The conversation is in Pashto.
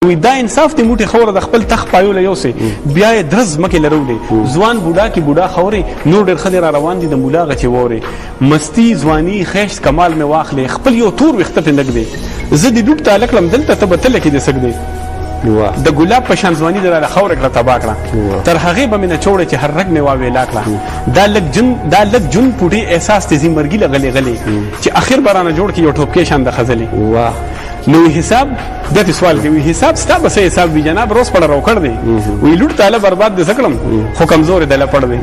وی دا انصاف دی موټي خوره د خپل تخ پایول یوسه بیا درز مکه لرولې ځوان بوډا کی بوډا خوري نور ډېر خدای را روان دي د مولا غچ ووري مستی ځواني خیش کمال می واخلې خپل یو تور وخت ته نګ دی زه دې ډوب تعلق لم دلته ته بتل کې دې سګ دی د ګلاب په شان ځواني در خوره کړه تبا کړه تر هغه به مینه چوړه چې هر رګ می واوي لا کړه دا لګ جن پوټي احساس ته زمرګي لغلې غلې چې اخر برانه جوړ کې یو ټوپ کې شان د خزلې واه نو حساب دته سوال کوي حساب ستا بس حساب وی جناب روز پڑ راو کړ دی وی لوټ تعالی برباد دې سکلم خو کمزور دی لا پړ دی